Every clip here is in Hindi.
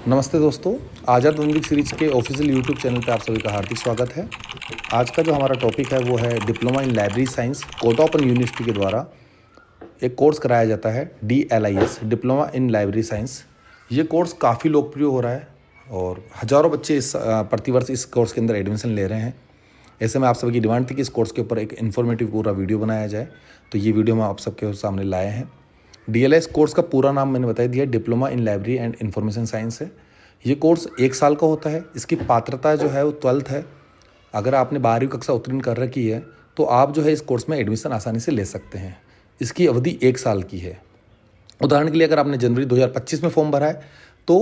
नमस्ते दोस्तों, आज़ाद वनवीक सीरीज के ऑफिशियल यूट्यूब चैनल पे आप सभी का हार्दिक स्वागत है। आज का जो हमारा टॉपिक है वो है diploma in library science. Kota open university के द्वारा एक कोर्स कराया जाता है DLIS, diploma in library science. ये कोर्स काफ़ी लोकप्रिय हो रहा है और हज़ारों बच्चे इस प्रतिवर्ष इस कोर्स के अंदर एडमिशन ले रहे हैं। ऐसे में आप सभी की डिमांड थी कि इस कोर्स के ऊपर एक इन्फॉर्मेटिव पूरा वीडियो बनाया जाए, तो ये वीडियो हम आप सबके सामने लाए हैं। DLIS कोर्स का पूरा नाम मैंने बता दिया, diploma in library and information science है। ये कोर्स 1 साल का होता है। इसकी पात्रता जो है वो 12th है। अगर आपने 12वीं कक्षा उत्तीर्ण कर रखी है तो आप जो है इस कोर्स में एडमिशन आसानी से ले सकते हैं। इसकी अवधि 1 साल की है। उदाहरण के लिए अगर आपने जनवरी 2025 में फॉर्म भरा है तो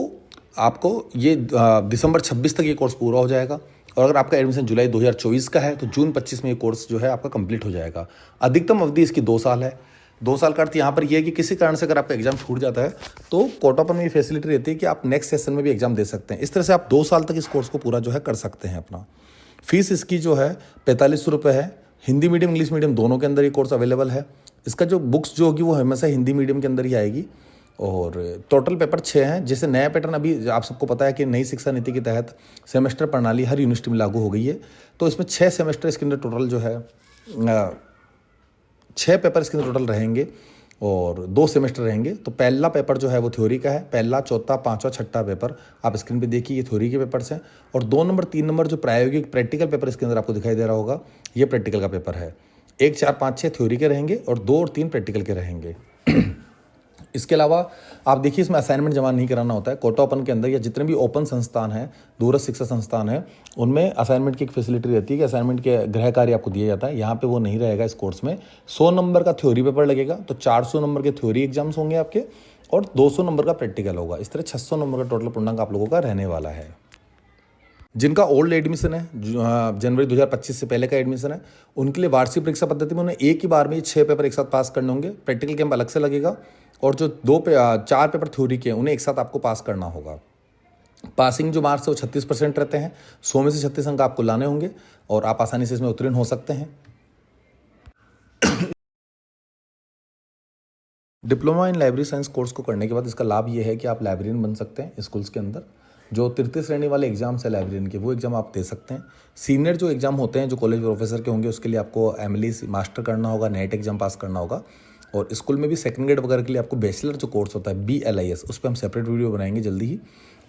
आपको ये दिसंबर 26 तक ये कोर्स पूरा हो जाएगा, और अगर आपका एडमिशन जुलाई 2024 का है तो जून 25 में ये कोर्स जो है आपका कंप्लीट हो जाएगा। अधिकतम अवधि इसकी 2 साल है। 2 साल का अर्थ यहाँ पर यह है कि किसी कारण से अगर आपका एग्जाम छूट जाता है तो कोटा ओपन में ये फैसिलिटी रहती है कि आप नेक्स्ट सेशन में भी एग्जाम दे सकते हैं। इस तरह से आप 2 साल तक इस कोर्स को पूरा जो है कर सकते हैं अपना। फीस इसकी जो है 4500 रुपये है। हिंदी मीडियम इंग्लिश मीडियम दोनों के अंदर ये कोर्स अवेलेबल है। इसका जो बुक्स जो होगी वो हमेशा हिंदी मीडियम के अंदर ही आएगी, और टोटल पेपर 6 हैं। जैसे नया पैटर्न अभी आप सबको पता है कि नई शिक्षा नीति के तहत सेमेस्टर प्रणाली हर यूनिवर्सिटी में लागू हो गई है, तो इसमें 6 सेमेस्टर इसके अंदर टोटल जो है 6 पेपर इसके अंदर टोटल रहेंगे और 2 सेमेस्टर रहेंगे। तो पहला पेपर जो है वो थ्योरी का है। पहला, चौथा, पांचवा, छठा पेपर आप स्क्रीन पे देखिए, ये थ्योरी के पेपर्स हैं। और 2 नंबर 3 नंबर जो प्रायोगिक प्रैक्टिकल पेपर इसके अंदर आपको दिखाई दे रहा होगा, ये प्रैक्टिकल का पेपर है। 1, 4, 5, 6 थ्योरी के रहेंगे और 2 और 3 प्रैक्टिकल के रहेंगे। इसके अलावा आप देखिए, इसमें असाइनमेंट जमा नहीं कराना होता है। कोटा ओपन के अंदर या जितने भी ओपन संस्थान हैं, दूरस्थ शिक्षा संस्थान है, उनमें असाइनमेंट की एक फैसिलिटी रहती है कि असाइनमेंट के गृह कार्य आपको दिया जाता है। यहाँ पे वो नहीं रहेगा। इस कोर्स में 100 नंबर का थ्योरी पेपर लगेगा, तो 400 नंबर के थ्योरी एग्जाम्स होंगे आपके और 200 नंबर का प्रैक्टिकल होगा। इस तरह 600 नंबर का टोटल पूर्णांक आप लोगों का रहने वाला है। जिनका ओल्ड एडमिशन है, जनवरी 2025 से पहले का एडमिशन है, उनके लिए वार्षिक परीक्षा पद्धति में उन्हें एक ही बार में 6 पेपर एक साथ पास करने होंगे। प्रैक्टिकल कैंप अलग से लगेगा, और जो 4 पेपर थ्योरी के उन्हें एक साथ आपको पास करना होगा। पासिंग जो मार्क्स है वो 36% रहते हैं। 100 में से 36 अंक आपको लाने होंगे और आप आसानी से इसमें उत्तीर्ण हो सकते हैं। Diploma in library science course को करने के बाद इसका लाभ ये है कि आप लाइब्रेरियन बन सकते हैं स्कूल्स के अंदर। जो तृतीय श्रेणी वाले एग्जाम्स है लाइब्रेरियन के, वो एग्जाम आप दे सकते हैं। सीनियर जो एग्जाम होते हैं जो कॉलेज प्रोफेसर के होंगे, उसके लिए आपको MLE मास्टर करना होगा, नेट एग्जाम पास करना होगा। और स्कूल में भी सेकंड ग्रेड वगैरह के लिए आपको बैचलर जो कोर्स होता है BLIS, उस पर हम सेपरेट वीडियो बनाएंगे जल्दी ही,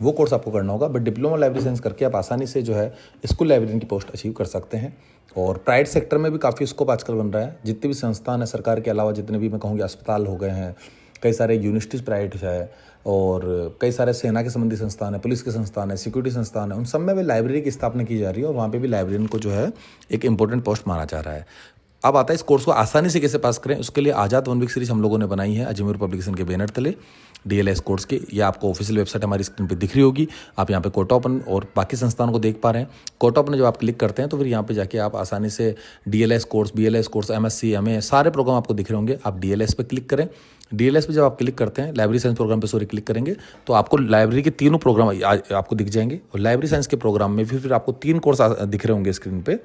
वो कोर्स आपको करना होगा। बट डिप्लोमा लाइब्रेरी साइंस करके आप आसानी से जो है स्कूल लाइब्रेरियन की पोस्ट अचीव कर सकते हैं। और प्राइवेट सेक्टर में भी काफ़ी स्कोप आजकल बन रहा है। जितने भी संस्थान है सरकार के अलावा, जितने भी मैं कहूँगी अस्पताल हो गए हैं, कई सारे यूनिवर्सिटीज़ प्राइवेट है, और कई सारे सेना के संबंधी संस्थान है, पुलिस के संस्थान है, सिक्योरिटी संस्थान है, उन सब में भी लाइब्रेरी की स्थापना की जा रही है और वहाँ पे भी लाइब्रेरियन को जो है एक इंपॉर्टेंट पोस्ट माना जा रहा है। अब आता है इस कोर्स को आसानी से कैसे पास करें। उसके लिए आज़ाद वनवीक सीरीज हम लोगों ने बनाई है अजमेर पब्लिकेशन के बैनर तले, DLIS कोर्स के। ये आपको ऑफिशियल वेबसाइट हमारी स्क्रीन पे दिख रही होगी। आप यहाँ पे कोटा ओपन और बाकी संस्थानों को देख पा रहे हैं। कोटा ओपन जब आप क्लिक करते हैं तो फिर यहाँ पे जाके आप आसानी से DLIS course, BLIS course, MSc, MA सारे प्रोग्राम आपको दिख रहे होंगे। आप DLIS पे क्लिक करें। DLIS पे जब आप क्लिक करते हैं, लाइब्रेरी साइंस प्रोग्राम पे क्लिक करेंगे तो आपको लाइब्रेरी के तीनों प्रोग्राम आपको दिख जाएंगे। और लाइब्रेरी साइंस के प्रोग्राम में फिर आपको 3 कोर्स दिख रहे होंगे स्क्रीन पे,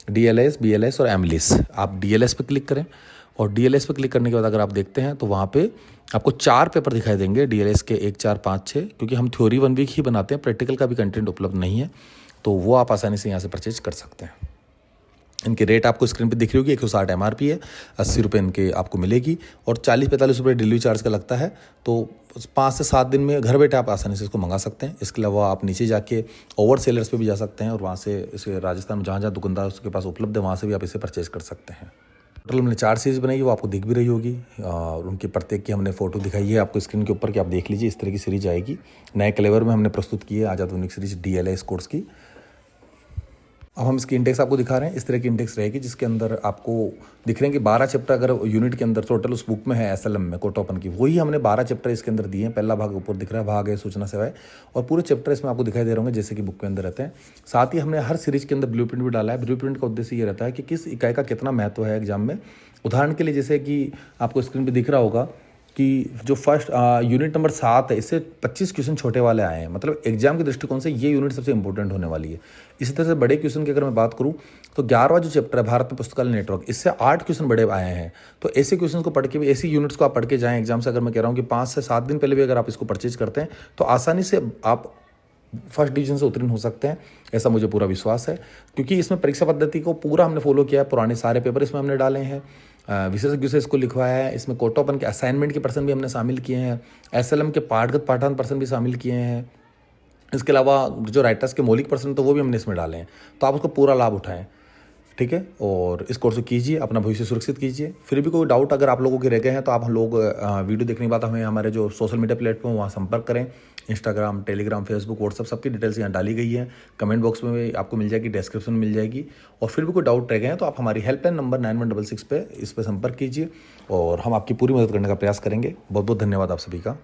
DLIS, BLIS और MLIS। आप DLIS पे क्लिक करें, और DLIS पे क्लिक करने के बाद अगर आप देखते हैं तो वहाँ पे आपको 4 पेपर दिखाई देंगे DLIS के, 1, 4, 5, 6, क्योंकि हम थ्योरी 1 वीक ही बनाते हैं, प्रैक्टिकल का भी कंटेंट उपलब्ध नहीं है, तो वो आप आसानी से यहाँ से परचेज कर सकते हैं। इनके रेट आपको स्क्रीन पे दिख रही होगी। 160 MRP है, 80 रुपये इनके आपको मिलेगी, और 40-45 रुपये डिलीवरी चार्ज का लगता है। तो 5 से 7 दिन में घर बैठे आप आसानी से इसको मंगा सकते हैं। इसके अलावा आप नीचे जाके ओवर सेलर्स पे भी जा सकते हैं, और वहाँ से इसे राजस्थान में जहाँ जहाँ दुकानदार उसके पास उपलब्ध है वहाँ से भी आप इसे परचेज कर सकते हैं। टोटल हमने 4 सीरीज़ बनाई है, वो आपको दिख भी रही होगी, और उनकी प्रत्येक की हमने फोटो दिखाई है आपको स्क्रीन के ऊपर कि आप देख लीजिए। इस तरह की सीरीज आएगी। नए क्लेवर में हमने प्रस्तुत की है आज़ाद वनवीक सीरीज DLIS कोर्स की। अब हम इसकी इंडेक्स आपको दिखा रहे हैं। इस तरह की इंडेक्स रहेगी जिसके अंदर आपको दिख रहे हैं कि 12 चैप्टर अगर यूनिट के अंदर टोटल उस बुक में है SLM में कोटा ओपन की, वही हमने 12 चैप्टर इसके अंदर दिए हैं। पहला भाग ऊपर दिख रहा है, भाग है सूचना सेवाएं, और पूरे चैप्टर इसमें आपको दिखाई दे रहे होंगे जैसे कि बुक के अंदर रहते हैं। साथ ही हमने हर सीरीज के अंदर ब्लूप्रिंट भी डाला है। ब्लूप्रिंट का उद्देश्य ये रहता है कि किस इकाई का कितना महत्व है एग्जाम में। उदाहरण के लिए जैसे कि आपको स्क्रीन पर दिख रहा होगा कि जो फर्स्ट यूनिट नंबर 7 है, इससे 25 क्वेश्चन छोटे वाले आए हैं। मतलब एग्जाम के दृष्टिकोण से ये यूनिट सबसे इंपॉर्टेंट होने वाली है। इसी तरह से बड़े क्वेश्चन की अगर मैं बात करूं तो 11वां जो चैप्टर है भारत में पुस्तकालय नेटवर्क, इससे 8 क्वेश्चन बड़े आए हैं। तो ऐसे क्वेश्चन को पढ़ के भी, ऐसी यूनिट्स को आप पढ़ के जाएं एग्जाम से। अगर मैं कह रहा हूँ कि 5 से 7 दिन पहले भी अगर आप इसको परचेज करते हैं तो आसानी से आप फर्स्ट डिवीजन से उत्तीर्ण हो सकते हैं, ऐसा मुझे पूरा विश्वास है। क्योंकि इसमें परीक्षा पद्धति को पूरा हमने फॉलो किया है, पुराने सारे पेपर इसमें हमने डाले हैं, विशेषज्ञों से इसको लिखवाया है, इसमें कोटा ओपन के असाइनमेंट के पर्सन भी हमने शामिल किए हैं, एसएलएम के पाठगत पाठांतर पर्सन भी शामिल किए हैं। इसके अलावा जो राइटर्स के मौलिक पर्सन तो वो भी हमने इसमें डाले हैं, तो आप उसको पूरा लाभ उठाएं, ठीक है। और इस कोर्स को कीजिए, अपना भविष्य सुरक्षित कीजिए। फिर भी कोई डाउट अगर आप लोगों के रह गए हैं तो आप हम लोग वीडियो देखने के बाद हमें हमारे जो सोशल मीडिया प्लेटफॉर्म वहाँ संपर्क करें। इंस्टाग्राम, टेलीग्राम, फेसबुक, व्हाट्सअप सबकी डिटेल्स यहाँ डाली गई है, कमेंट बॉक्स में भी आपको मिल जाएगी, डिस्क्रिप्शन में मिल जाएगी। और फिर भी कोई डाउट रह गए हैं तो आप हमारी हेल्पलाइन नंबर 9166 पे इस पर संपर्क कीजिए और हम आपकी पूरी मदद करने का प्रयास करेंगे। बहुत बहुत धन्यवाद आप सभी का।